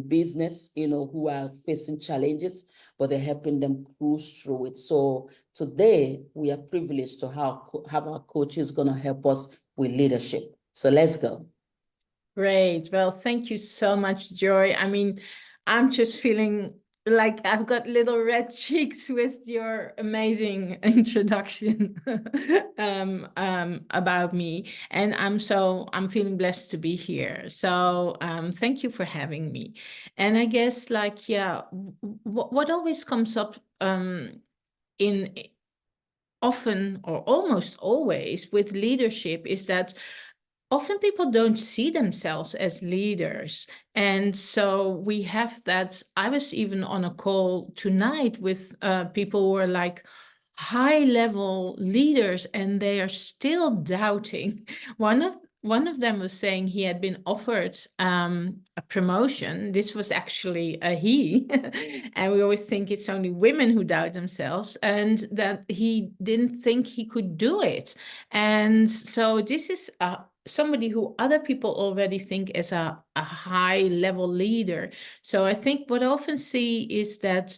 business, who are facing challenges, but they're helping them cruise through it. So today we are privileged to have our coaches going to help us with leadership. So let's go. Great. Well, thank you so much, Joy. I mean, I'm just feeling like I've got little red cheeks with your amazing introduction about me. And I'm feeling blessed to be here. So thank you for having me. And I guess what always comes up in often or almost always with leadership is that often people don't see themselves as leaders. And so we have that. I was even on a call tonight with people who are like high level leaders and they are still doubting. One of them was saying he had been offered a promotion. This was actually a he. And we always think it's only women who doubt themselves, and that he didn't think he could do it. And so this is somebody who other people already think as a high level leader. So I think what I often see is that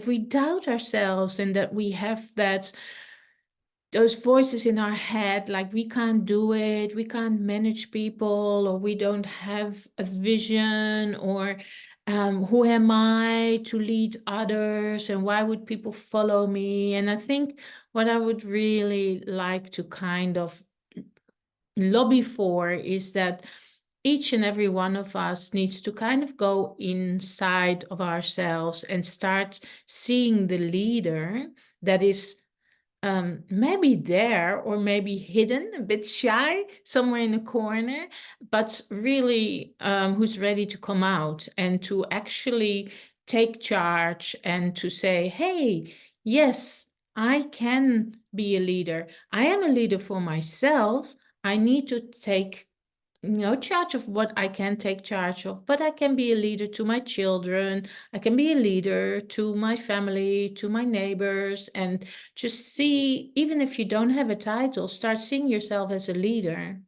we doubt ourselves, and that we have those voices in our head, like we can't do it, we can't manage people, or we don't have a vision, or who am I to lead others, and why would people follow me? And I think what I would really like to kind of lobby for is that each and every one of us needs to kind of go inside of ourselves and start seeing the leader that is maybe there or maybe hidden, a bit shy, somewhere in a corner, but really who's ready to come out and to actually take charge and to say, hey, yes, I can be a leader. I am a leader for myself. I need to take charge of what I can take charge of, but I can be a leader to my children. I can be a leader to my family, to my neighbors, and just see, even if you don't have a title, start seeing yourself as a leader.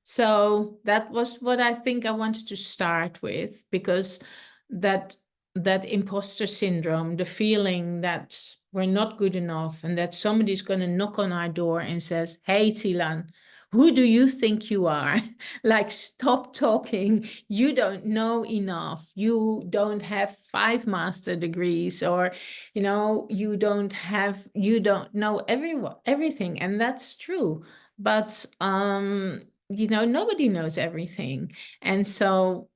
So that was what I think I wanted to start with, because that imposter syndrome, the feeling that we're not good enough and that somebody's going to knock on our door and says, hey, Thilan, who do you think you are? Like, stop talking. You don't know enough. You don't have 5 master degrees, or, you don't know everything. And that's true. But, nobody knows everything. And so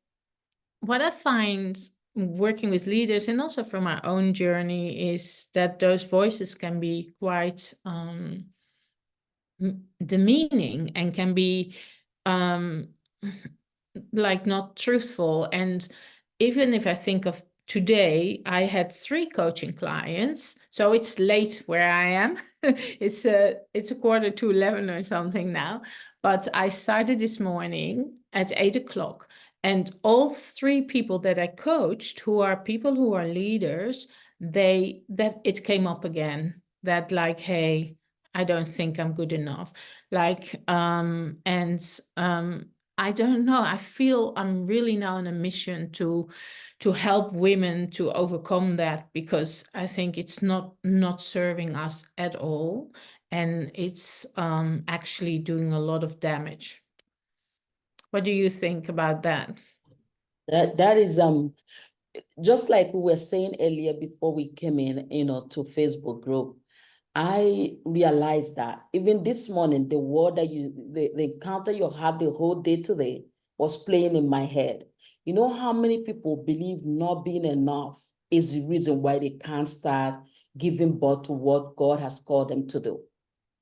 what I find working with leaders, and also from my own journey, is that those voices can be quite demeaning and can be like not truthful. And even if I think of today, I had 3 coaching clients, so it's late where I am. It's a 11:15 or something now, but I started this morning at 8 o'clock, and all 3 people that I coached, who are people who are leaders, that it came up again, that like, hey, I don't think I'm good enough. Like, I don't know. I feel I'm really now on a mission to help women to overcome that, because I think it's not serving us at all, and it's actually doing a lot of damage. What do you think about that? That is just like we were saying earlier before we came in, to Facebook group. I realized that even this morning, the word that the encounter you had the whole day today was playing in my head. You know how many people believe not being enough is the reason why they can't start giving birth to what God has called them to do.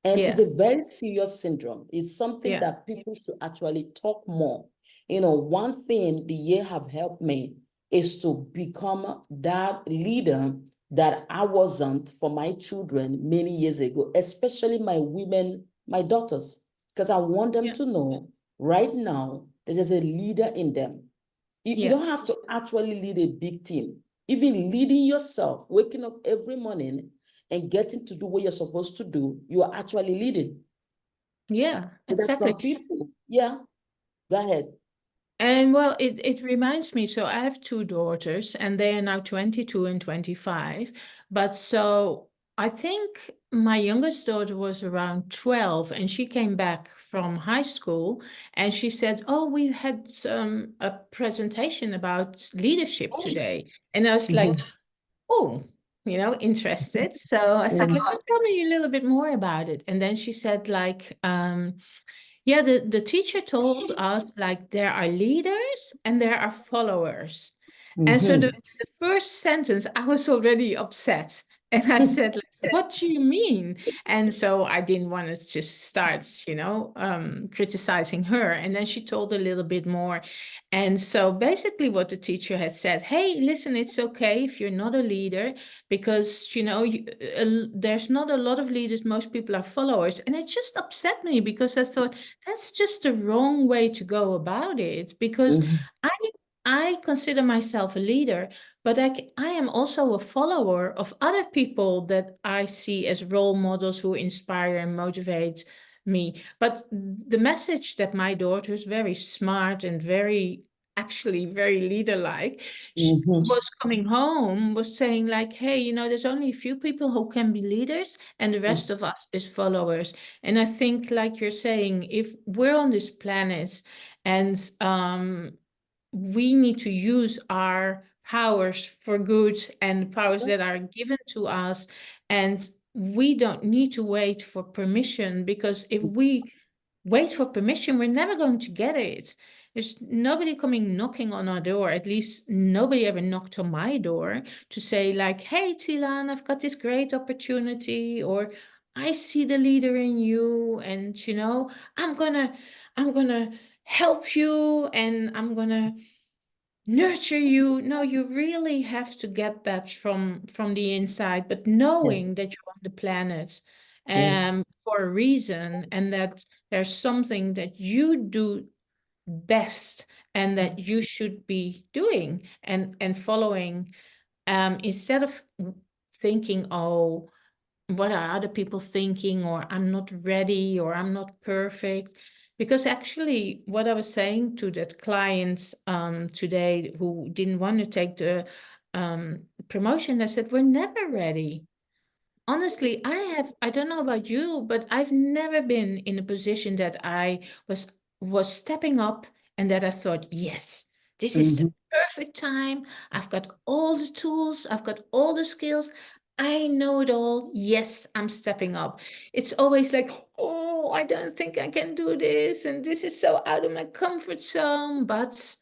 And it's a very serious syndrome. It's something that people should actually talk more. One thing the year have helped me is to become that leader that I wasn't for my children many years ago, especially my women, my daughters, because I want them to know right now that there's a leader in them. You don't have to actually lead a big team. Even leading yourself, waking up every morning and getting to do what you're supposed to do, you are actually leading. Yeah, And there's exactly. some people, go ahead. And well, it reminds me, so I have two daughters and they are now 22 and 25. But so I think my youngest daughter was around 12 and she came back from high school and she said, "Oh, we had a presentation about leadership today." And I was like, Mhm. "Oh, interested." So I said, like, "Oh, tell me a little bit more about it." And then she said, like, yeah, the teacher told us like there are leaders and there are followers. And so Mhm. the first sentence, I was already upset. And I said, like, what do you mean? And so I didn't want to just start, criticizing her. And then she told a little bit more. And so basically what the teacher had said, hey, listen, it's okay if you're not a leader because, there's not a lot of leaders. Most people are followers. And it just upset me because I thought, that's just the wrong way to go about it because Mhm. I I consider myself a leader, but I am also a follower of other people that I see as role models who inspire and motivate me. But the message that my daughter is very smart and actually very leader-like, Mhm. was coming home was saying like, hey, there's only a few people who can be leaders and the rest of us is followers. And I think, like you're saying, if we're on this planet and we need to use our powers for good and powers that are given to us, and we don't need to wait for permission, because if we wait for permission, we're never going to get it. There's nobody coming knocking on our door. At least nobody ever knocked on my door to say like, hey, Thilan, I've got this great opportunity, or I see the leader in you, and I'm gonna help you and I'm gonna nurture you. No, you really have to get that from the inside, but knowing Yes. that you're on the planet Yes. for a reason, and that there's something that you do best and that you should be doing and following, instead of thinking, oh, what are other people thinking, or I'm not ready, or I'm not perfect. Because actually what I was saying to that client today who didn't want to take the promotion, I said, we're never ready. Honestly, I don't know about you, but I've never been in a position that I was stepping up and that I thought, yes, this is the Mhm. perfect time. I've got all the tools, I've got all the skills. I know it all. Yes, I'm stepping up. It's always like, oh, I don't think I can do this, and this is so out of my comfort zone. But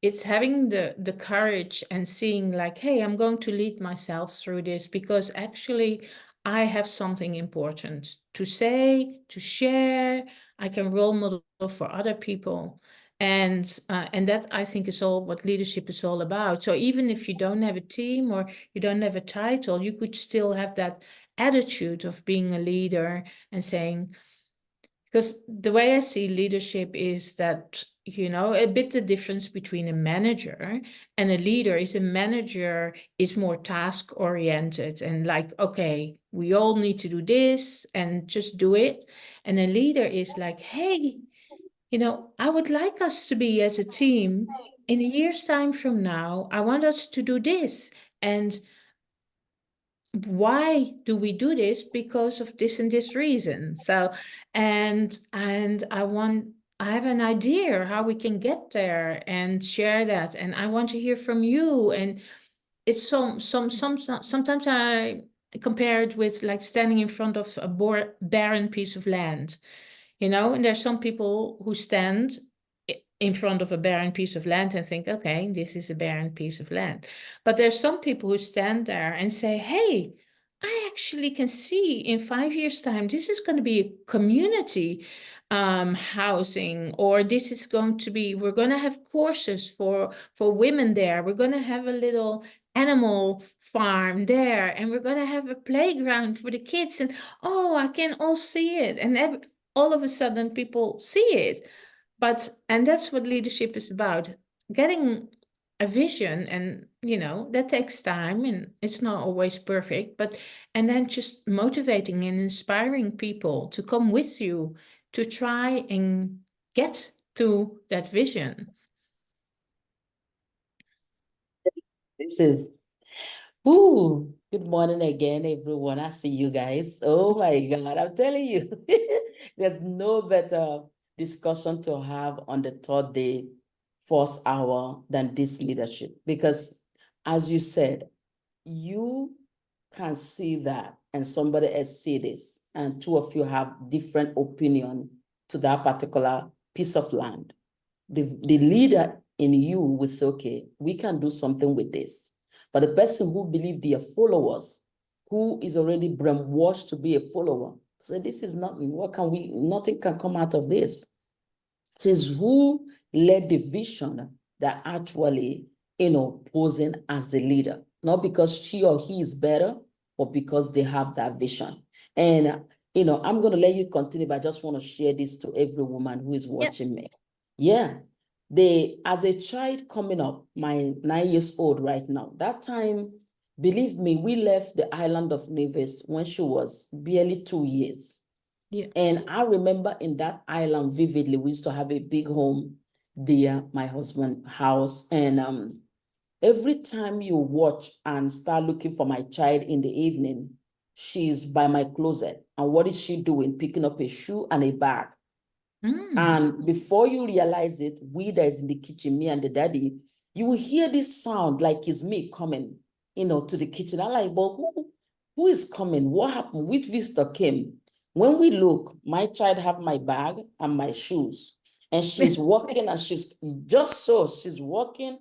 it's having the courage and seeing like, hey, I'm going to lead myself through this because actually I have something important to say, to share. I can role model for other people. And that, I think, is all what leadership is all about. So even if you don't have a team or you don't have a title, you could still have that attitude of being a leader and saying, because the way I see leadership is that, a bit the difference between a manager and a leader is a manager is more task oriented and like, okay, we all need to do this and just do it. And a leader is like, hey, I would like us to be as a team in a year's time from now. I want us to do this. And why do we do this? Because of this and this reason. So, and I have an idea how we can get there and share that, and I want to hear from you. And it's sometimes I compare it with like standing in front of a barren piece of land, and there's some people who stand in front of a barren piece of land and think, okay, this is a barren piece of land. But there's some people who stand there and say, hey, I actually can see in 5 years' time, this is going to be a community housing, or this is going to be, we're going to have courses for women there. We're going to have a little animal farm there, and we're going to have a playground for the kids. And oh, I can all see it. And all of a sudden people see it. And that's what leadership is about, getting a vision. And that takes time and it's not always perfect, and then just motivating and inspiring people to come with you to try and get to that vision. This is, ooh, good morning again, everyone. I see you guys. Oh my God, I'm telling you, there's no better discussion to have on the third day, first hour than this leadership. Because as you said, you can see that and somebody else see this, and two of you have different opinion to that particular piece of land. The leader in you will say, okay, we can do something with this. But the person who believe they are followers, who is already brainwashed to be a follower, say, this is nothing. What can we, nothing can come out of this. It says who led the vision that actually, posing as the leader, not because she or he is better, but because they have that vision. And, I'm going to let you continue, but I just want to share this to every woman who is Yeah. watching me. Yeah. As a child coming up, my 9 years old right now, that time, believe me, we left the island of Nevis when she was barely 2 years. Yeah. And I remember in that island vividly, we used to have a big home there, my husband's house. And every time you watch and start looking for my child in the evening, she's by my closet. And what is she doing? Picking up a shoe and a bag. And before you realize it, we that is in the kitchen, me and the daddy, you will hear this sound like it's me coming, to the kitchen. I'm like, but who is coming? What happened? Which visitor came? When we look, my child have my bag and my shoes, and she's walking, and she's just so she's walking,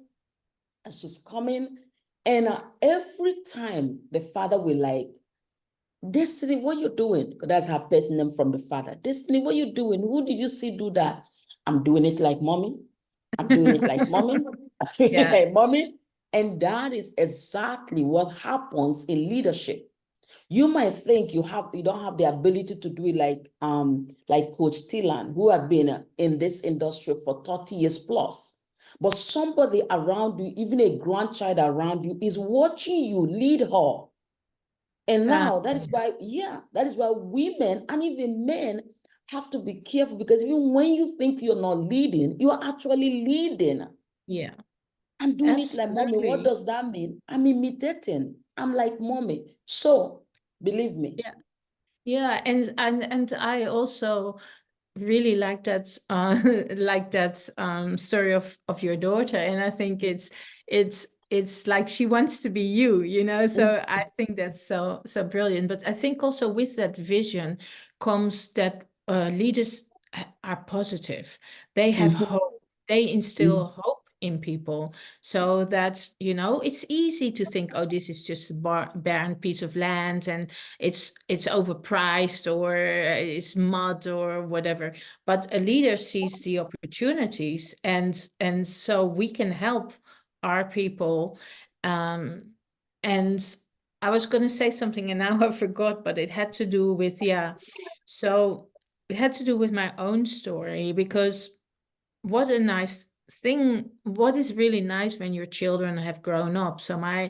and she's coming, and every time the father will like, Destiny, what you doing? Because that's her pet name from the father. Destiny, what you doing? Who did you see do that? I'm doing it like mommy. I'm doing it like mommy. I'm doing it Yeah. like mommy. And that is exactly what happens in leadership. You might think you don't have the ability to do it like Coach Thilan, who had been in this industry for 30 years plus. But somebody around you, even a grandchild around you, is watching you lead her. And now that is why, that is why women and even men have to be careful, because even when you think you're not leading, you are actually leading. Yeah. I'm doing it like mommy. What Absolutely. does that mean? I'm imitating. I'm like mommy. So believe me. Yeah. Yeah. And I also really like that story of your daughter, and I think it's like she wants to be you, so I think that's so brilliant. But I think also with that vision comes that leaders are positive. They have Mhm, hope. They mhm, instill hope in people, so that it's easy to think, oh, this is just a barren piece of land, and it's overpriced, or it's mud or whatever. But a leader sees the opportunities, and so we can help our people. And I was going to say something and now I forgot, but it had to do with, so it had to do with my own story, because what a nice thing, what is really nice when your children have grown up. So my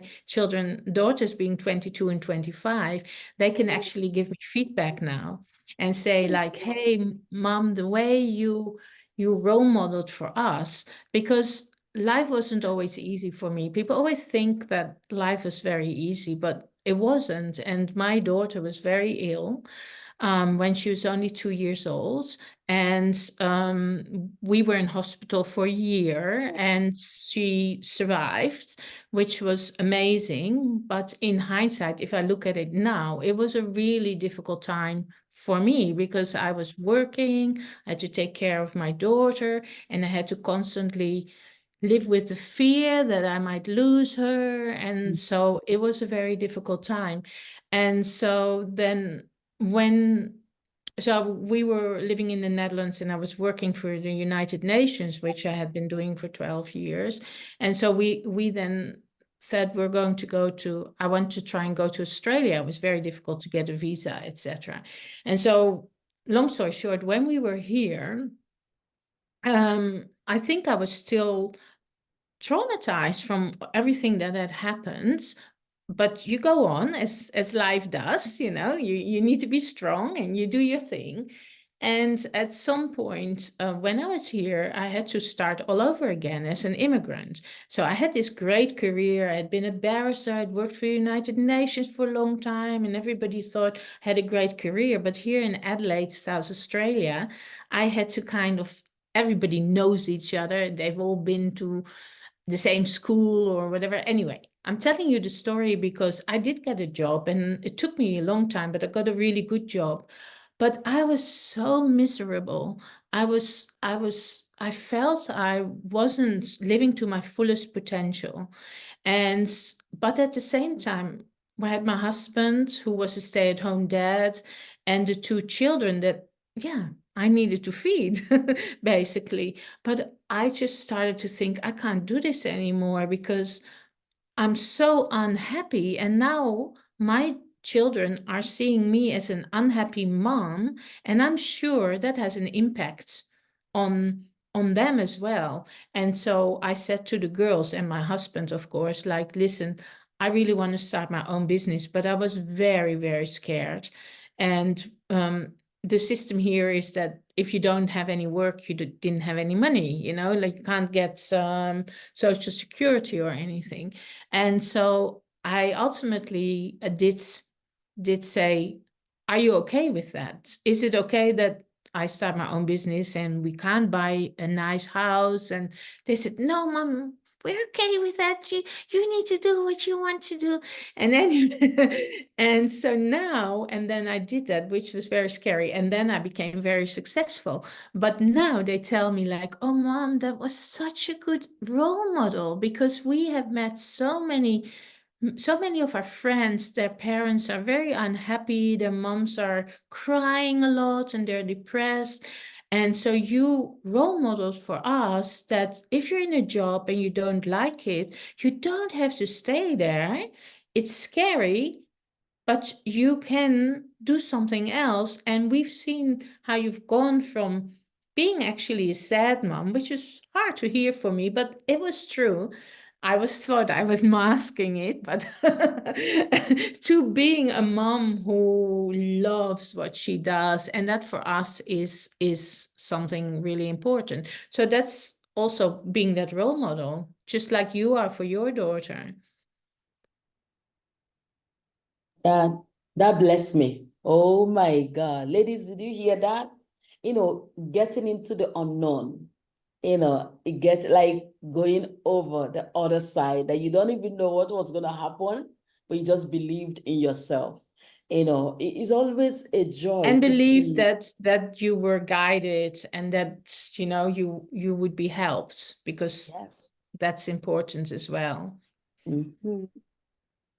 daughters being 22 and 25, they can actually give me feedback now and say like, hey, mom, the way you role modeled for us, because life wasn't always easy for me. People always think that life was very easy, but it wasn't. And my daughter was very ill when she was only 2 years old. And we were in hospital for a year, and she survived, which was amazing. But in hindsight, if I look at it now, it was a really difficult time for me, because I was working, I had to take care of my daughter, and I had to constantly live with the fear that I might lose her. And so it was a very difficult time. And so then when so we were living in the Netherlands, and I was working for the United Nations, which I had been doing for 12 years. And so we then said I want to try and go to Australia. It was very difficult to get a visa, etc. And so long story short, when we were here, I think I was still traumatized from everything that had happened. But you go on as life does, you need to be strong and you do your thing. And at some point, when I was here, I had to start all over again as an immigrant. So I had this great career. I had been a barrister. I'd worked for the United Nations for a long time, and everybody thought I had a great career. But here in Adelaide, South Australia, I had to kind of, everybody knows each other. They've all been to the same school or whatever. Anyway, I'm telling you the story because I did get a job, and it took me a long time, but I got a really good job. But I was so miserable. I felt I wasn't living to my fullest potential. And, but at the same time, I had my husband who was a stay-at-home dad and the two children that, yeah, I needed to feed, basically. But I just started to think I can't do this anymore because I'm so unhappy. And now my children are seeing me as an unhappy mom, and I'm sure that has an impact on them as well. And so I said to the girls and my husband, of course, like, listen, I really want to start my own business, but I was very, very scared. And the system here is that if you don't have any work, you didn't have any money, like you can't get social security or anything. And so I ultimately did say, are you okay with that? Is it okay that I start my own business and we can't buy a nice house? And they said, no, mom, we're okay with that. You need to do what you want to do. And then and so now, and then I did that, which was very scary. And then I became very successful. But now they tell me like, oh, mom, that was such a good role model because we have met so many of our friends, their parents are very unhappy, their moms are crying a lot and they're depressed. And so you role modeled for us that if you're in a job and you don't like it, you don't have to stay there. It's scary, but you can do something else. And we've seen how you've gone from being actually a sad mom, which is hard to hear for me, but it was true. I was thought I was masking it, but to being a mom who loves what she does, and that for us is something really important. So that's also being that role model, just like you are for your daughter. That that blessed me. Oh my God. Ladies, did you hear that? Getting into the unknown, it get like going over the other side that you don't even know what was gonna happen, but you just believed in yourself. It's always a joy And to believe see. that you were guided and that you would be helped, because Yes. that's important as well. Mhm.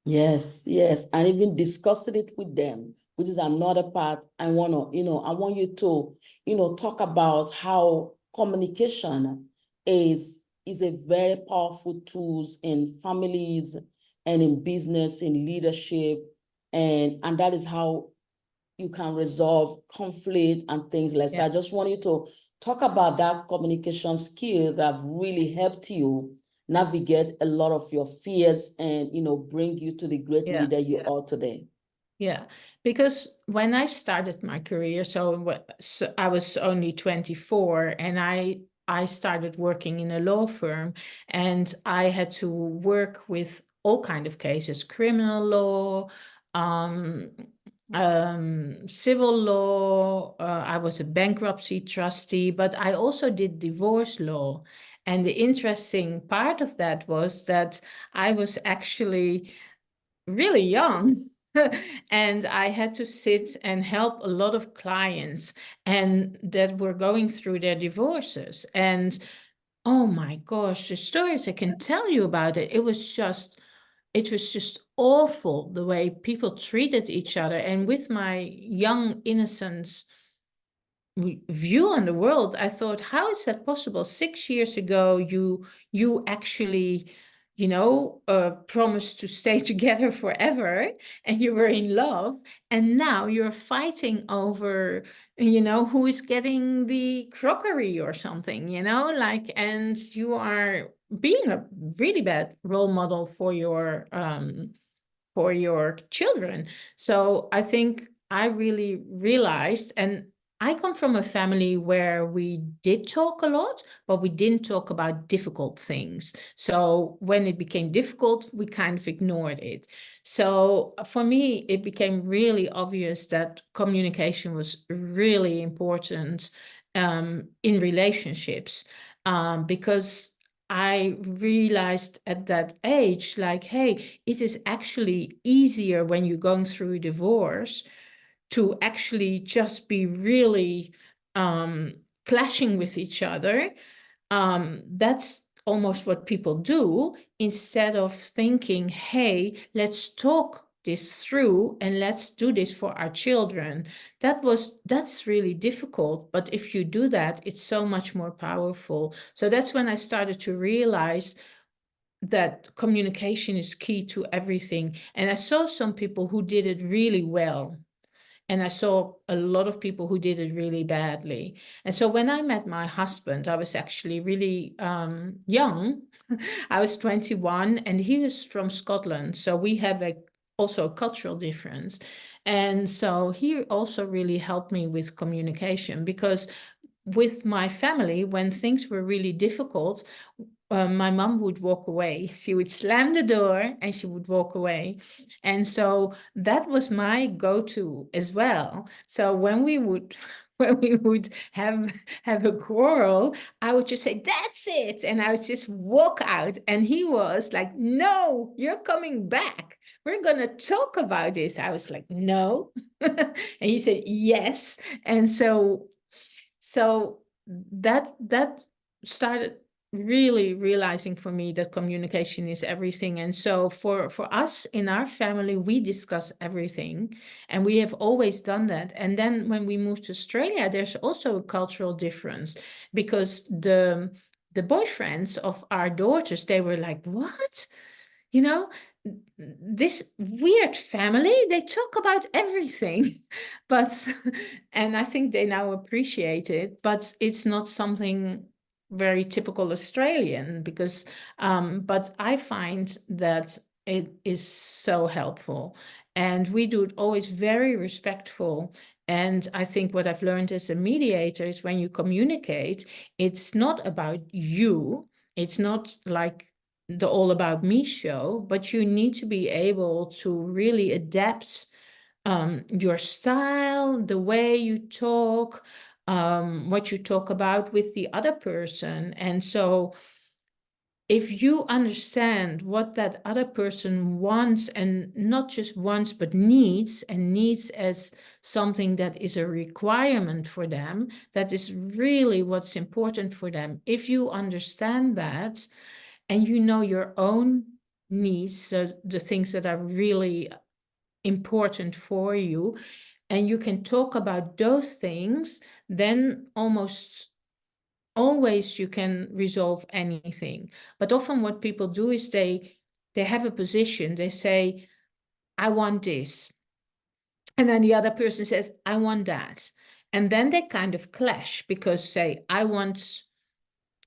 Yes, yes, and even discussing it with them, which is another part I want you to, talk about how communication is a very powerful tools in families and in business, in leadership, and that is how you can resolve conflict and things like that. So Yeah, I just want you to talk about that communication skill that have really helped you navigate a lot of your fears and bring you to the great yeah, leader you are today. yeah. Because when I started my career, so I was only 24, and I started working in a law firm, and I had to work with all kind of cases: criminal law, um, civil law. I was a bankruptcy trustee, but I also did divorce law. And the interesting part of that was that I was actually really young. And I had to sit and help a lot of clients and that were going through their divorces. And oh my gosh, the stories I can tell you about it, it was just awful the way people treated each other. And with my young innocence view on the world, I thought, how is that possible? 6 years ago, you actually, promised to stay together forever, and you were in love, and now you're fighting over, who is getting the crockery or something, like, and you are being a really bad role model for your children. So I think I really realized, and I come from a family where we did talk a lot, but we didn't talk about difficult things. So when it became difficult, we kind of ignored it. So for me, it became really obvious that communication was really important in relationships, because I realized at that age, like, hey, it is actually easier when you're going through a divorce to actually just be really clashing with each other. That's almost what people do, instead of thinking, hey, let's talk this through and let's do this for our children. That's really difficult, but if you do that, it's so much more powerful. So that's when I started to realize that communication is key to everything. And I saw some people who did it really well, and I saw a lot of people who did it really badly. And so when I met my husband, I was actually really young. I was 21 and he was from Scotland. So we have also a cultural difference. And so he also really helped me with communication, because with my family, when things were really difficult, my mom would walk away. She would slam the door and she would walk away. And so that was my go-to as well. So when we would when we would have a quarrel, I would just say, "That's it," and I would just walk out. And he was like, "No, you're coming back. We're gonna talk about this." I was like, "No," and he said, "Yes." And so that started really realizing for me that communication is everything. And so for us in our family, we discuss everything, and we have always done that. And then when we moved to Australia, there's also a cultural difference, because the boyfriends of our daughters, they were like, what, you know, this weird family, they talk about everything. But and I think they now appreciate it, but it's not something very typical Australian, because but I find that it is so helpful, and we do it always very respectful. And I think what I've learned as a mediator is, when you communicate, it's not about you. It's not like the All About Me show, but you need to be able to really adapt your style, the way you talk, what you talk about with the other person. And so if you understand what that other person wants, and not just wants, but needs, and needs as something that is a requirement for them, that is really what's important for them. If you understand that, and you know your own needs, so the things that are really important for you, and you can talk about those things, then almost always you can resolve anything. But often what people do is they have a position, they say, I want this, and then the other person says, I want that, and then they kind of clash, because say, I want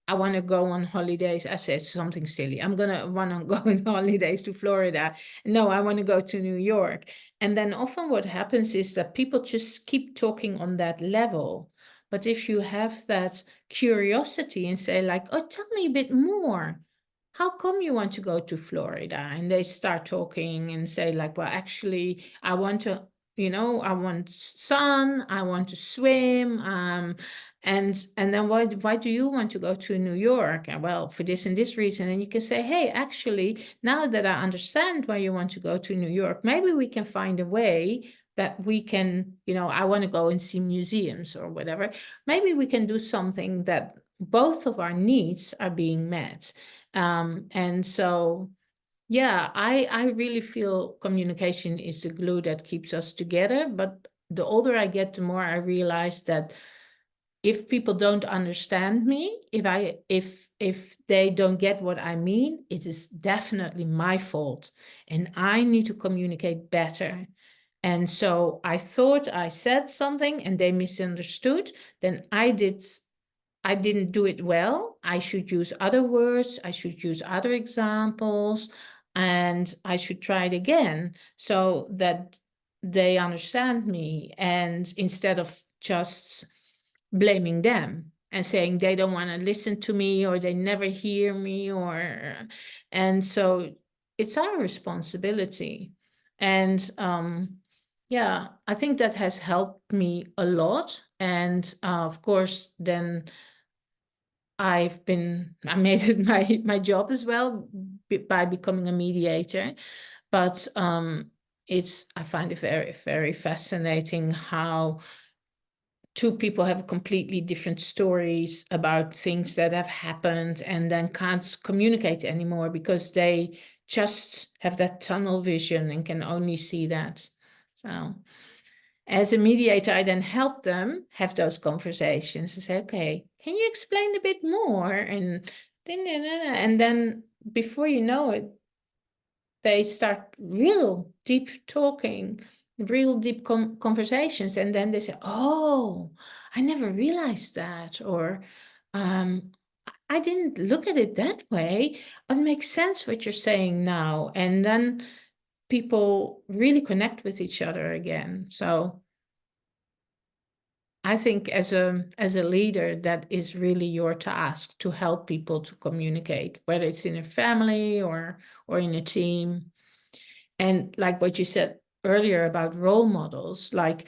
to go on holidays. I said something silly. I'm going to want to go on holidays to Florida. No, I want to go to New York. And then often what happens is that people just keep talking on that level. But if you have that curiosity and say like, oh, tell me a bit more. How come you want to go to Florida? And they start talking and say like, well, actually, I want to, I want sun, I want to swim, and then why do you want to go to New York? Well, for this and this reason. And you can say, hey, actually, now that I understand why you want to go to New York, maybe we can find a way that we can, I want to go and see museums or whatever. Maybe we can do something that both of our needs are being met. And so, yeah, I really feel communication is the glue that keeps us together. But the older I get, the more I realize that if people don't understand me, if they don't get what I mean, it is definitely my fault, and I need to communicate better. And so I thought I said something and they misunderstood, then I didn't do it well. I should use other words, I should use other examples, and I should try it again so that they understand me. And instead of just blaming them and saying they don't want to listen to me or they never hear me, or and so it's our responsibility. And yeah, I think that has helped me a lot. And of course, then I made it my job as well by becoming a mediator. But I find it very, very fascinating how two people have completely different stories about things that have happened and then can't communicate anymore because they just have that tunnel vision and can only see that. So as a mediator, I then help them have those conversations and say, okay, can you explain a bit more? And then before you know it, they start real deep talking, real deep conversations. And then they say, oh, I never realized that. Or I didn't look at it that way. It makes sense what you're saying now. And then people really connect with each other again. So I think as a leader, that is really your task, to help people to communicate, whether it's in a family or in a team. And like what you said earlier about role models, like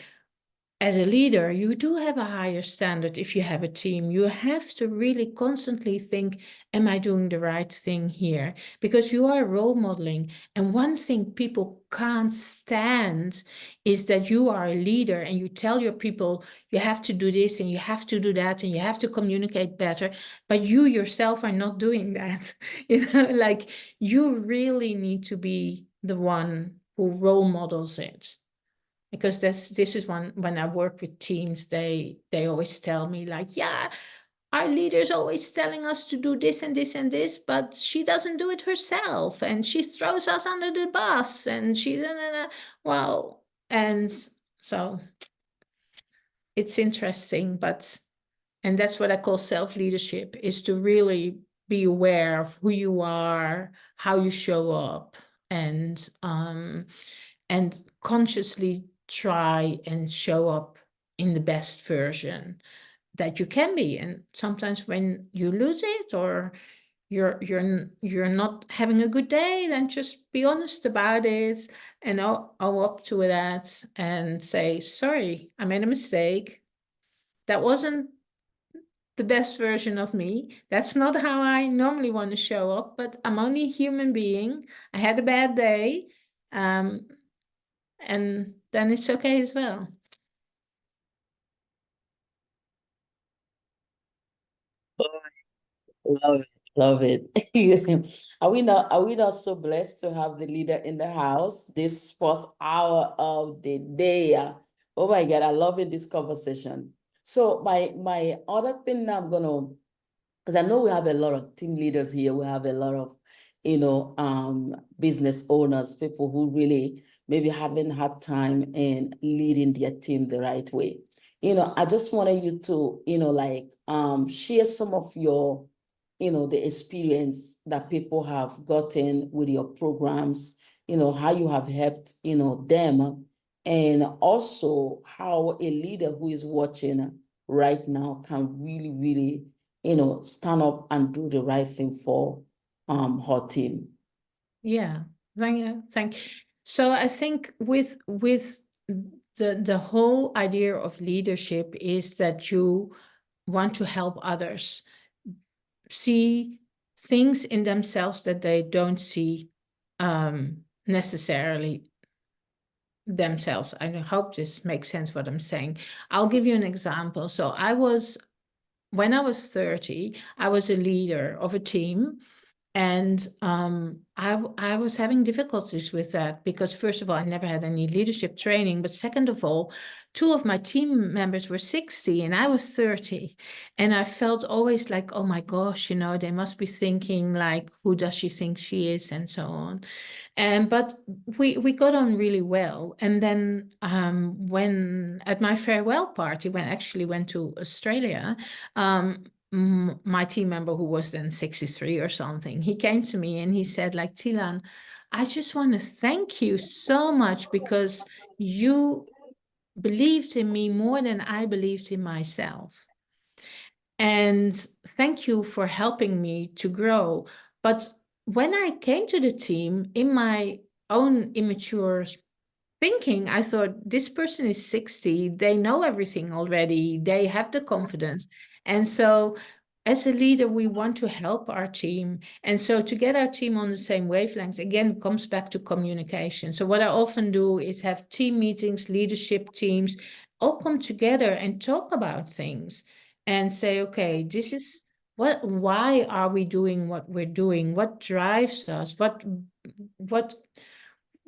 as a leader, you do have a higher standard if you have a team. You have to really constantly think, am I doing the right thing here? Because you are role modeling. And one thing people can't stand is that you are a leader and you tell your people, you have to do this and you have to do that and you have to communicate better, but you yourself are not doing that. Like you really need to be the one who role models it. Because this is one, when I work with teams, they always tell me like, yeah, our leader's always telling us to do this and this and this, but she doesn't do it herself and she throws us under the bus and she well, and so it's interesting. But and that's what I call self-leadership, is to really be aware of who you are, how you show up, and consciously try and show up in the best version that you can be. And sometimes when you lose it, or you're not having a good day, then just be honest about it and own up to that and say, sorry, I made a mistake. That wasn't the best version of me. That's not how I normally want to show up, but I'm only a human being. I had a bad day. Um, and then it's okay as well. Love it, love it. Are we not so blessed to have the leader in the house this first hour of the day? Oh my God, I love it, this conversation. So my other thing now I'm gonna, because I know we have a lot of team leaders here, we have a lot of business owners, people who really maybe haven't had time in leading their team the right way. I just wanted you to, like share some of your the experience that people have gotten with your programs, how you have helped, them, and also how a leader who is watching right now can really, really, stand up and do the right thing for her team. Yeah, thank you. So I think with the whole idea of leadership is that you want to help others see things in themselves that they don't see necessarily themselves. I hope this makes sense what I'm saying. I'll give you an example. So when I was 30, I was a leader of a team. And I was having difficulties with that because, first of all, I never had any leadership training. But second of all, two of my team members were 60 and I was 30. And I felt always like, oh my gosh, they must be thinking like, who does she think she is, and so on. But we got on really well. And then when at my farewell party, when I actually went to Australia, my team member, who was then 63 or something, he came to me and he said like, Thilan, I just want to thank you so much because you believed in me more than I believed in myself. And thank you for helping me to grow. But when I came to the team in my own immature thinking, I thought this person is 60, they know everything already, they have the confidence. And so, as a leader, we want to help our team. And so, to get our team on the same wavelength, again, comes back to communication. So, what I often do is have team meetings, leadership teams all come together and talk about things and say, okay, this is why are we doing what we're doing? What drives us? What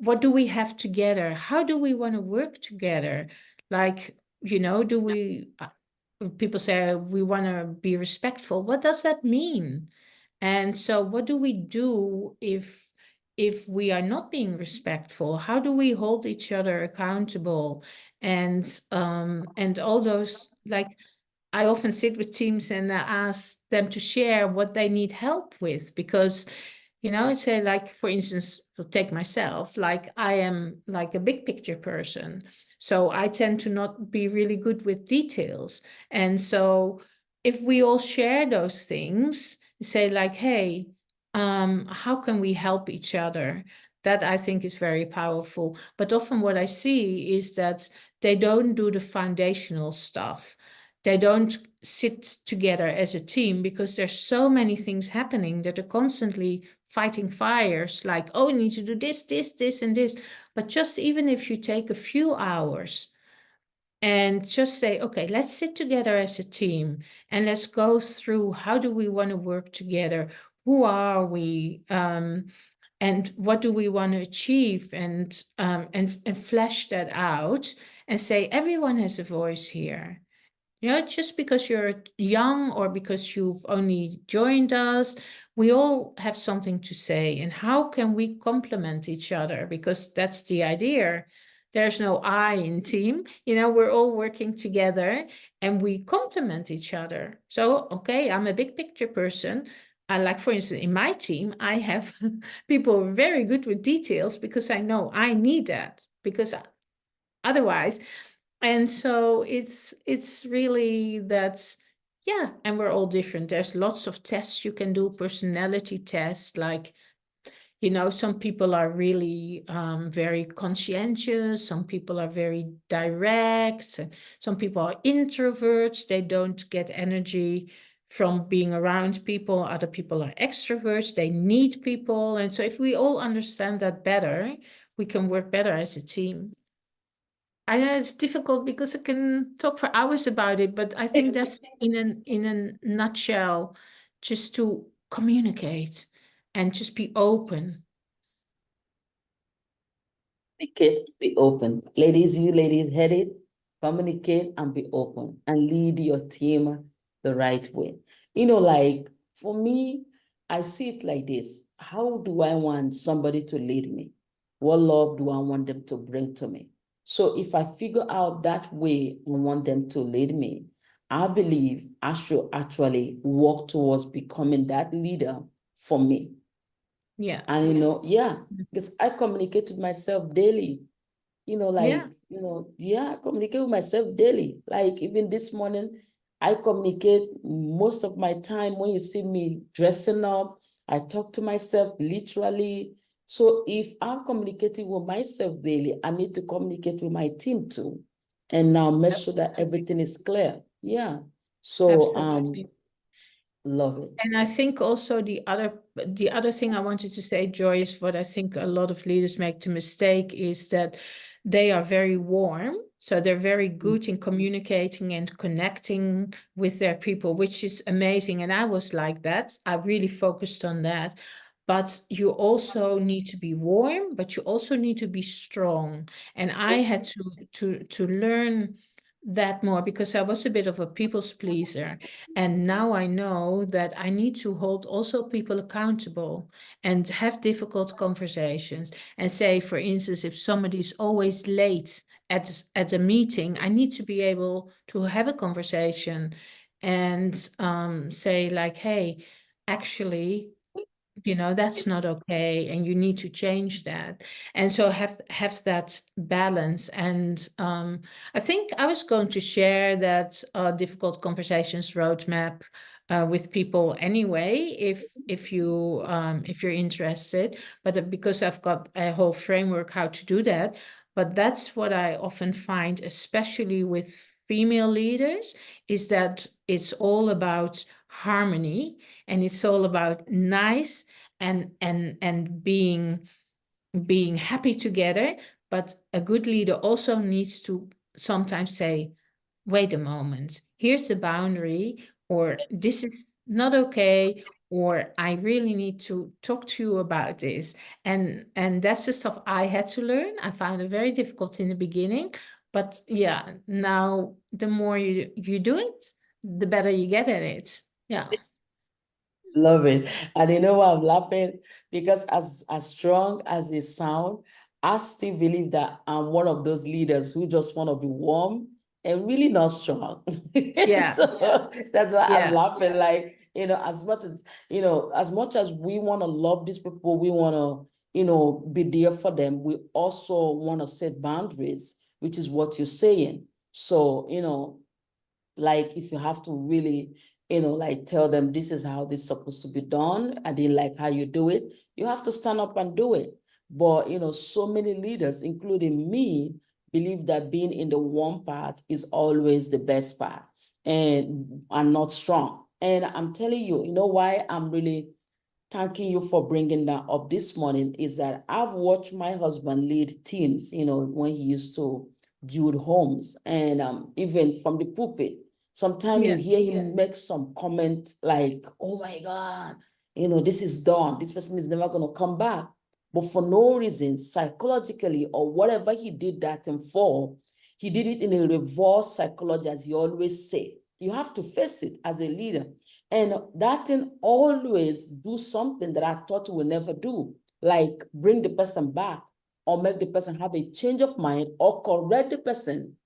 what do we have together? How do we want to work together? Like, do we, people say we want to be respectful. What does that mean? And so what do we do if we are not being respectful? How do we hold each other accountable? And all those, like, I often sit with teams and ask them to share what they need help with, because say, like, for instance, I'll take myself, like I am like a big picture person. So I tend to not be really good with details. And so if we all share those things, say like, hey, how can we help each other? That I think is very powerful. But often what I see is that they don't do the foundational stuff. They don't sit together as a team because there's so many things happening that are constantly fighting fires, like, oh, we need to do this, and this. But just even if you take a few hours and just say, okay, let's sit together as a team and let's go through how do we want to work together? Who are we? And what do we want to achieve? And flesh that out and say, everyone has a voice here. Just because you're young or because you've only joined us, we all have something to say. And how can we complement each other? Because that's the idea. There's no I in team. We're all working together and we complement each other. So, okay, I'm a big picture person. I like, for instance, in my team, I have people very good with details because I know I need that because otherwise, and so it's really that, yeah, and we're all different. There's lots of tests you can do, personality tests, like, some people are really very conscientious, some people are very direct, and some people are introverts, they don't get energy from being around people. Other people are extroverts, they need people. And so if we all understand that better, we can work better as a team. I know it's difficult because I can talk for hours about it, but I think that's in a nutshell, just to communicate and just be open. Communicate, be open. Ladies, you ladies, head it, communicate and be open and lead your team the right way. Like for me, I see it like this. How do I want somebody to lead me? What love do I want them to bring to me? So if I figure out that way I want them to lead me, I believe I should actually work towards becoming that leader for me. Yeah. And yeah, because I communicate with myself daily. Yeah. I communicate with myself daily. Like even this morning, I communicate most of my time when you see me dressing up, I talk to myself literally. So if I'm communicating with myself daily, I need to communicate with my team too. And now make sure that everything is clear. Yeah. So Absolutely. love it. And I think also the other thing I wanted to say, Joy, is what I think a lot of leaders make the mistake is that they are very warm. So they're very good in communicating and connecting with their people, which is amazing. And I was like that. I really focused on that. But you also need to be warm, but you also need to be strong. And I had to learn that more because I was a bit of a people's pleaser. And now I know that I need to hold also people accountable and have difficult conversations and say, for instance, if somebody's always late at a meeting, I need to be able to have a conversation and say like, hey, actually, you know, that's not okay, and you need to change that. And so have that balance. And I think I was going to share that difficult conversations roadmap with people anyway, if you if you're interested, but because I've got a whole framework how to do that. But that's what I often find, especially with female leaders, is that it's all about harmony, and it's all about nice and being happy together. But a good leader also needs to sometimes say, wait a moment, here's the boundary, or this is not okay, or I really need to talk to you about this. And that's the stuff I had to learn. I found it very difficult in the beginning, but yeah, now the more you do it, the better you get at it. Yeah. Love it. And you know why I'm laughing? Because as strong as it sound, I still believe that I'm one of those leaders who just want to be warm and really not strong. Yeah. So that's why I'm Yeah. laughing. Like, as much as we want to love these people, we want to, be there for them. We also want to set boundaries, which is what you're saying. So, like if you have to really, like tell them this is how this is supposed to be done, I didn't like how you do it, you have to stand up and do it. But so many leaders, including me, believe that being in the warm part is always the best part and not strong. And I'm telling you, you know why I'm really thanking you for bringing that up this morning is that I've watched my husband lead teams, when he used to build homes, and even from the pulpit. Sometimes you Yeah. hear him make some comment like, oh my God, this is done. This person is never going to come back. But for no reason, psychologically or whatever he did that thing for, he did it in a reverse psychology, as he always say. You have to face it as a leader. And that thing always do something that I thought we would never do, like bring the person back or make the person have a change of mind or correct the person.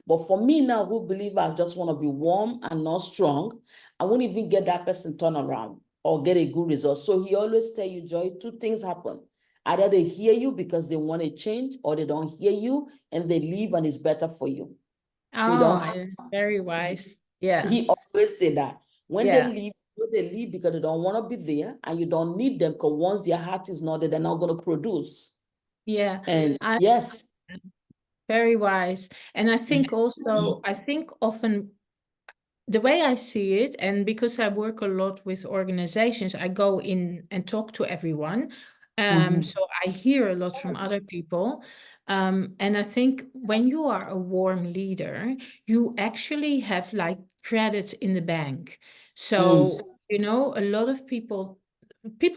But for me now, who believe I just want to be warm and not strong, I won't even get that person turn around or get a good result. So he always tell you, Joy, two things happen. Either they hear you because they want a change, or they don't hear you and they leave and it's better for you. So you don't have Oh, very wise. Yeah. he always say that when Yeah. they leave because they don't want to be there, and you don't need them, because once their heart is not there, they're not going to produce. Yeah. And I yes. very wise. And I think also, I think often the way I see it, and because I work a lot with organizations, I go in and talk to everyone. So I hear a lot from other people. And I think when you are a warm leader, you actually have like credit in the bank. Mm, So, a lot of people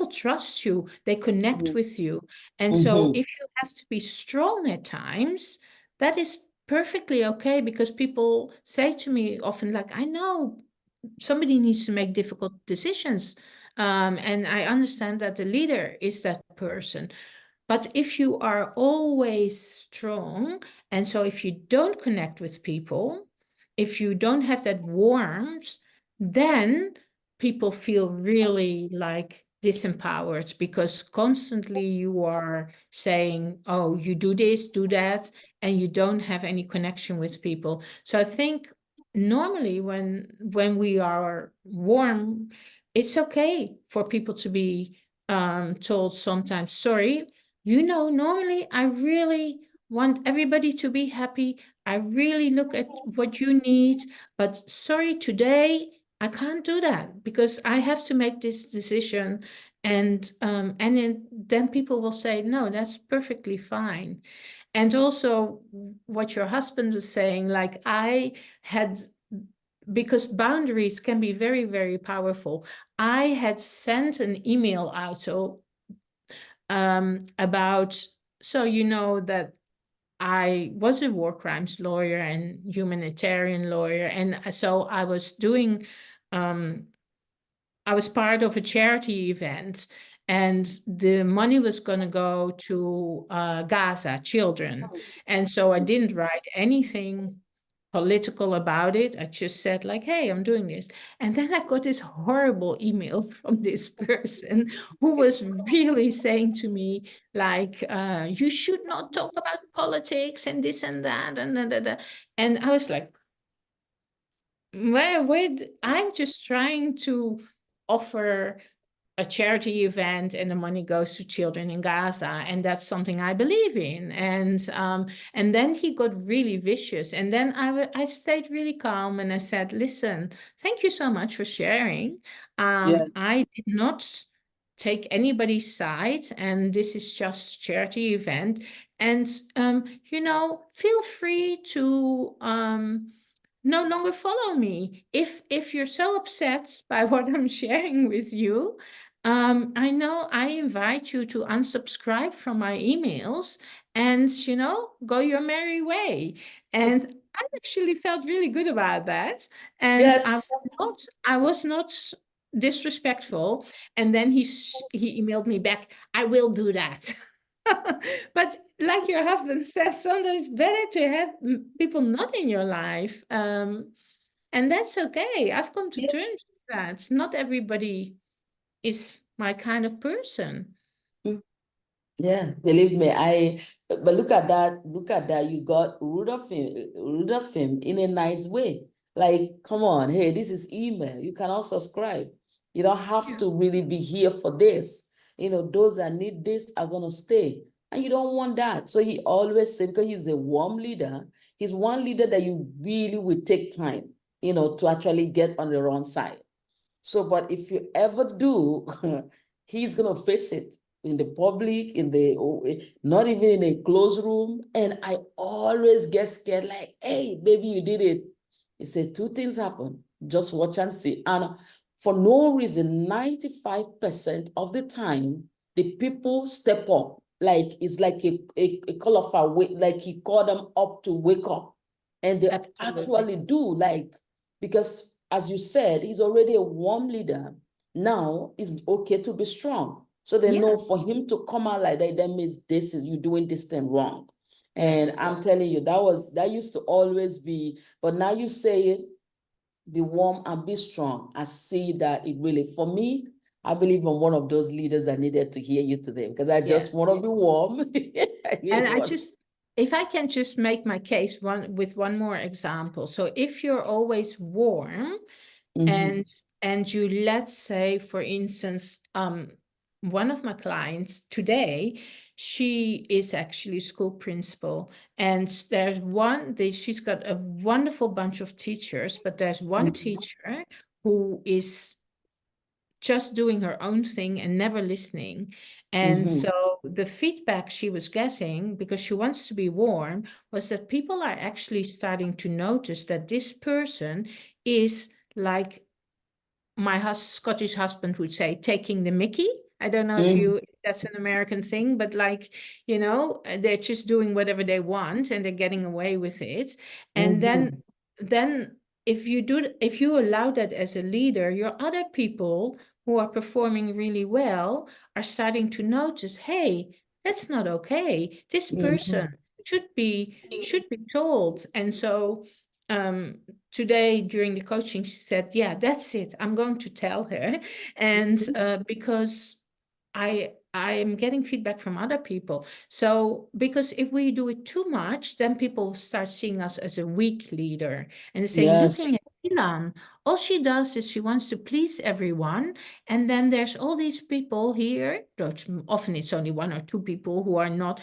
trust you, they connect mm, with you. And so mm, if you have to be strong at times, that is perfectly okay, because people say to me often, like, I know somebody needs to make difficult decisions. And I understand that the leader is that person. But if you are always strong, and so if you don't connect with people, if you don't have that warmth, then people feel really like disempowered, because constantly you are saying, oh, you do this, do that, and you don't have any connection with people. So I think normally when we are warm, it's okay for people to be told sometimes, sorry, normally I really want everybody to be happy. I really look at what you need, but sorry, today I can't do that because I have to make this decision. And then people will say, no, that's perfectly fine. And also what your husband was saying, like I had, because boundaries can be very, very powerful. I had sent an email out about, so that I was a war crimes lawyer and humanitarian lawyer, and so um, I was part of a charity event, and the money was going to go to Gaza children, and so I didn't write anything political about it. I just said like, hey, I'm doing this. And then I got this horrible email from this person who was really saying to me like, you should not talk about politics and this and that and da, da, da. And I was like, I'm just trying to offer a charity event and the money goes to children in Gaza, and that's something I believe in. And then he got really vicious, and then I stayed really calm and I said, listen, thank you so much for sharing. Yeah. I did not take anybody's side, and this is just charity event. And feel free to no longer follow me if you're so upset by what I'm sharing with you. I know I invite you to unsubscribe from my emails and, go your merry way. And I actually felt really good about that. And Yes. I was not disrespectful. And then he emailed me back, I will do that. But like your husband says, sometimes it's better to have people not in your life. And that's okay. I've come to terms Yes. with that. Not everybody is my kind of person. Yeah, believe me, but look at that, you got rid of him in a nice way. Like, come on, hey, this is email. You cannot subscribe. You don't have Yeah. to really be here for this. Those that need this are gonna stay. And you don't want that. So he always said, because he's a warm leader, he's one leader that you really will take time, to actually get on the wrong side. So, but if you ever do, he's gonna face it in the public, not even in a closed room. And I always get scared, like, hey, baby, you did it. He said two things happen. Just watch and see. And for no reason, 95% of the time, the people step up. Like it's like a call of a wake, like he called them up to wake up. And they Absolutely. actually do, like, because as you said, he's already a warm leader. Now it's okay to be strong. So they Yeah. know for him to come out like that means this is you doing this thing wrong. Yeah. And I'm telling you, that used to always be, but now you say it, be warm and be strong. I see that it really, for me, I believe I'm one of those leaders that needed to hear you today because I just Yes. want to be warm. I And really want. if I can just make my case with one more example. So if you're always warm, Mhm. and you, let's say, for instance, one of my clients today, she is actually school principal, and she's got a wonderful bunch of teachers, but there's one Mhm. teacher who is just doing her own thing and never listening. And Mhm. so the feedback she was getting, because she wants to be warm, was that people are actually starting to notice that this person is like my Scottish husband would say, taking the mickey. I don't know Mhm. if that's an American thing, but like, they're just doing whatever they want and they're getting away with it. And Mhm. then if you allow that as a leader, your other people who are performing really well are starting to notice, hey, that's not okay. This person Mhm. should be told. And so um today during the coaching, she said, yeah, that's it, I'm going to tell her. And because I am getting feedback from other people. So because if we do it too much, then people start seeing us as a weak leader and saying, Yes. looking at Thilan, all she does is she wants to please everyone. And then there's all these people here, often it's only one or two people who are not,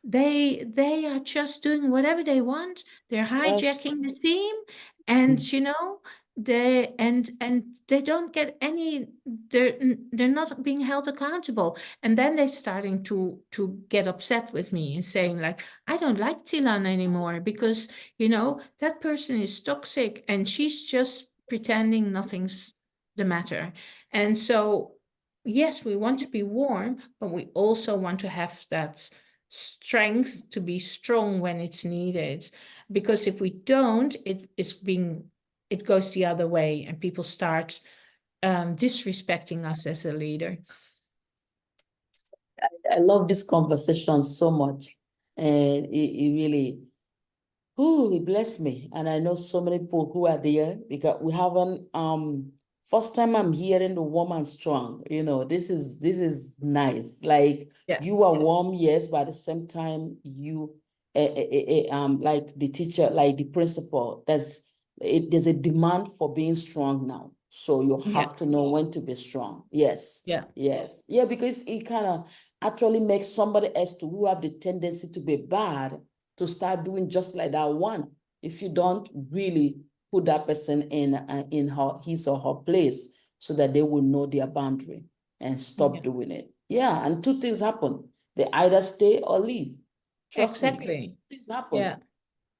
they are just doing whatever they want. They're Yes. hijacking the theme, and they don't get any. They're not being held accountable, and then they're starting to get upset with me and saying like, I don't like Tilan anymore because that person is toxic and she's just pretending nothing's the matter. And so yes, we want to be warm, but we also want to have that strength to be strong when it's needed. Because if we don't, it goes the other way and people start disrespecting us as a leader. I love this conversation so much. And it really, Oh, it bless me. And I know so many people who are there because we haven't first time I'm hearing the woman strong. This is nice. Like Yeah. you are warm, yes, but at the same time, like the teacher, like the principal, there's a demand for being strong now. So you Yeah. have to know when to be strong. Yes. Yeah. Yes. Yeah, because it kind of actually makes somebody else to who have the tendency to be bad to start doing just like that one if you don't really put that person in his or her place so that they will know their boundary and stop Yeah. doing it. Yeah, and two things happen. They either stay or leave. Trust me, two Exactly. things happen. Yeah.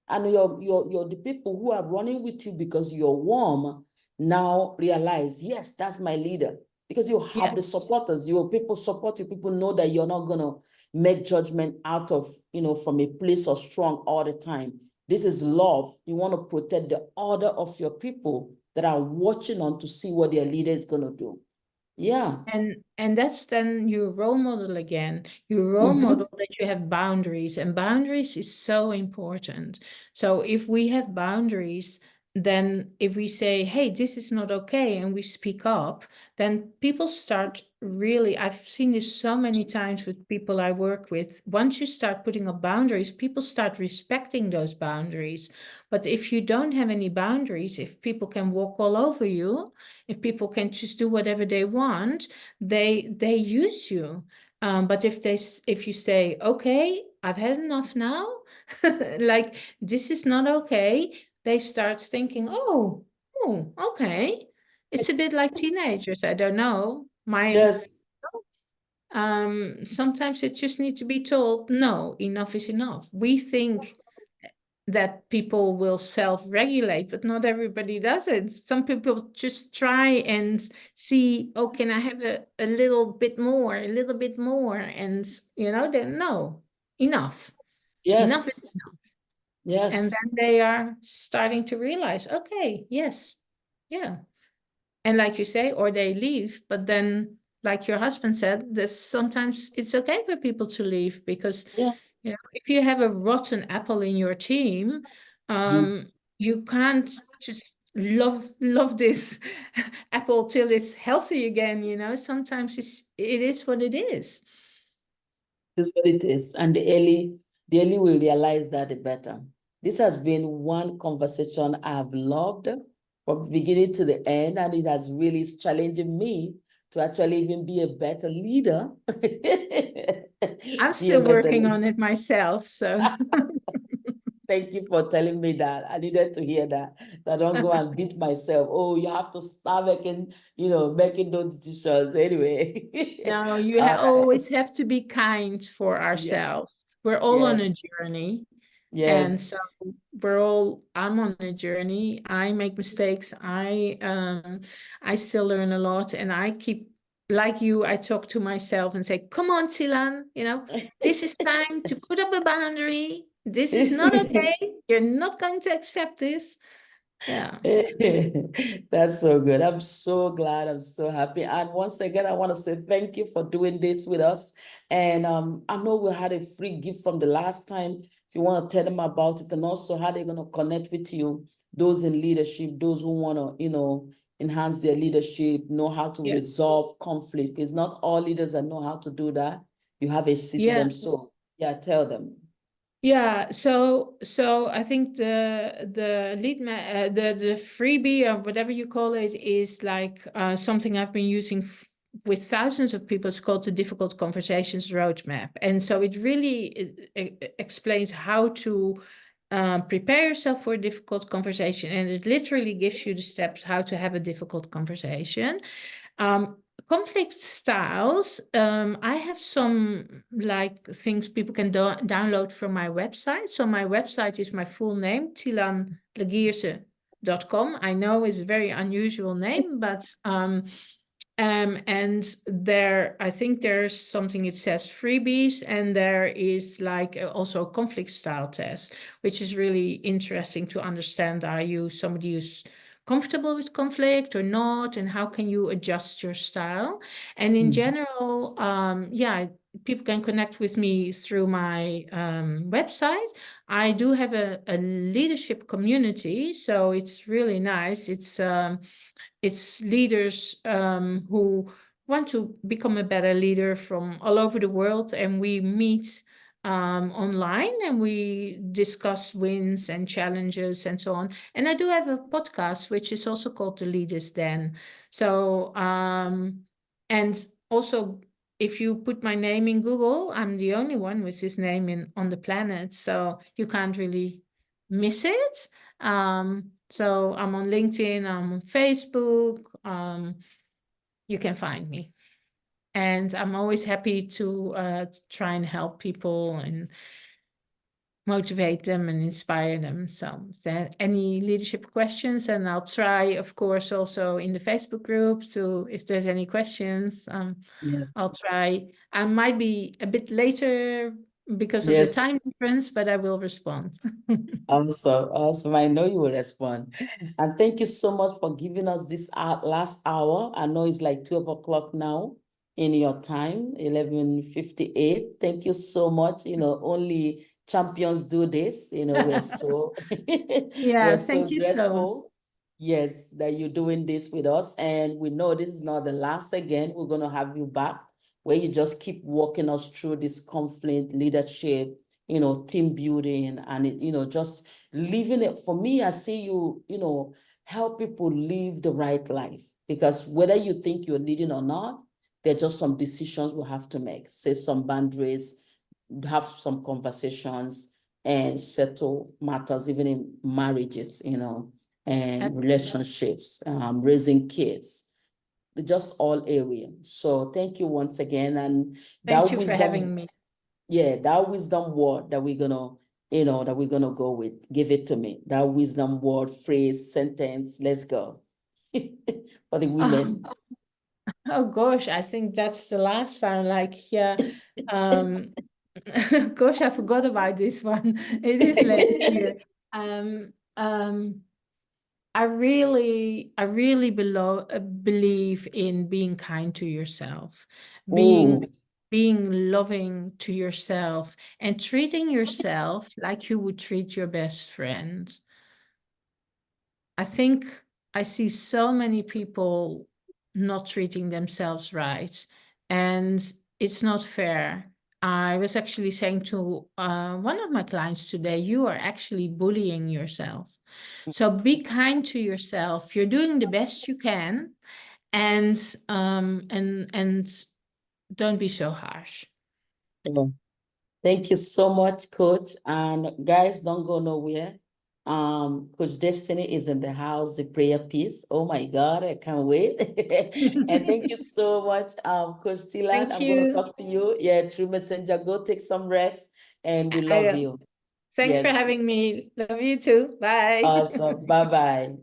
And you're the people who are running with you because you're warm now realize, yes, that's my leader. Because you have Yeah. the supporters, your people support you, people know that you're not gonna make judgment out of, from a place of strong all the time. This is love. You want to protect the order of your people that are watching on to see what their leader is gonna do. Yeah. And that's then your role model again. Your role Mhm. model that you have boundaries, and boundaries is so important. So if we have boundaries, then if we say, hey, this is not okay, and we speak up, then people start really, I've seen this so many times with people I work with. Once you start putting up boundaries, people start respecting those boundaries. But if you don't have any boundaries, if people can walk all over you, if people can just do whatever they want, they use you. But if you say, okay, I've had enough now, like this is not okay, they start thinking, oh, okay. It's a bit like teenagers. I don't know. My Yes. sometimes it just needs to be told, no, enough is enough. We think that people will self-regulate, but not everybody does it. Some people just try and see, oh, can I have a little bit more, a little bit more? And, then no, enough. Enough is Yes. enough. And Yes. then they are starting to realize, okay, yes, yeah. And like you say, or they leave, but then like your husband said, there's sometimes it's okay for people to leave because Yes. if you have a rotten apple in your team, Mhm. you can't just love this apple till it's healthy again. Sometimes it is what it is. Is what it is. And the early will realize that the better. This has been one conversation I've loved from the beginning to the end, and it has really challenging me to actually even be a better leader. I'm Be a still better working leader. on it myself, so Thank you for telling me that. I needed to hear that. I don't go and beat myself. Oh, you have to start making those decisions. Anyway. no, you All right. always have to be kind for Yes. ourselves. We're all on a Yes. journey. And Yes. so I'm on a journey. I make mistakes. I still learn a lot, and I keep, like you, I talk to myself and say, come on, Thilan, this is time to put up a boundary. This is not okay. You're not going to accept this. Yeah. That's so good. I'm so glad. I'm so happy. And once again, I want to say thank you for doing this with us. And I know we had a free gift from the last time. If you want to tell them about it and also how they're going to connect with you, those in leadership, those who want to, enhance their leadership, know how to Yeah. resolve conflict. It's not all leaders that know how to do that. You have a Yeah. system. So yeah, tell them. Yeah, so I think the the freebie or whatever you call it is like something I've been using with thousands of people. It's called the Difficult Conversations Roadmap, and so it really explains how to prepare yourself for a difficult conversation, and it literally gives you the steps how to have a difficult conversation. Um, Conflict styles. I have some like things people can download from my website. So my website is my full name, thilanlegierse.com. I know it's a very unusual name, but and there, I think there's something, it says freebies, and there is like also a conflict style test, which is really interesting to understand. Are you somebody who's comfortable with conflict or not, and how can you adjust your style? And in general, yeah, people can connect with me through my website. I do have a leadership community, so it's really nice. It's leaders who want to become a better leader from all over the world, and we meet online and we discuss wins and challenges and so on. And I do have a podcast which is also called The Leaders Den. So and also, if you put my name in Google, I'm the only one with this name on the planet, so you can't really miss it. So I'm on LinkedIn, I'm on Facebook. You can find me, and I'm always happy to try and help people and motivate them and inspire them. So if there are any leadership questions, and I'll try, of course, also in the Facebook group to, if there's any questions, Yes. I'll try. I might be a bit later because of the Yes. time difference, but I will respond. Awesome, awesome. I know you will respond. And thank you so much for giving us this last hour. I know it's like 12 o'clock now in your time, 11:58. Thank you so much. Only champions do this. We're so we're Yeah, so thank you so much. grateful. Yes, that you're doing this with us. And we know this is not the last again. We're gonna have you back where you just keep walking us through this conflict leadership, team building, and just living it. For me, I see you, help people live the right life, because whether you think you're leading or not, there are just some decisions we have to make, set some boundaries, have some conversations, and settle matters, even in marriages, and relationships, raising kids, just all area. So thank you once again. And Thank that you for wisdom, having me. yeah, that wisdom word that we're gonna go with, give it to me. That wisdom word, phrase, sentence, let's go. For the women. Oh, oh gosh, I think that's the last time. Like, yeah, um, gosh, I forgot about this one. It is late here. Um, um, I really believe in being kind to yourself, being Ooh, being loving to yourself, and treating yourself like you would treat your best friend. I think I see so many people not treating themselves right, and it's not fair. I was actually saying to one of my clients today, you are actually bullying yourself. So be kind to yourself. You're doing the best you can, and and don't be so harsh. yeah. Thank you so much, Coach. And guys, don't go nowhere. Coach Destiny is in the house, the prayer piece. Oh my God, I can't wait. And thank you so much, Coach Thilan. Thank I'm gonna you. talk to you. Yeah, through Messenger. Go take some rest, and we I love you. Thanks for Yes. having me. Love you too. Bye. Awesome. Bye-bye.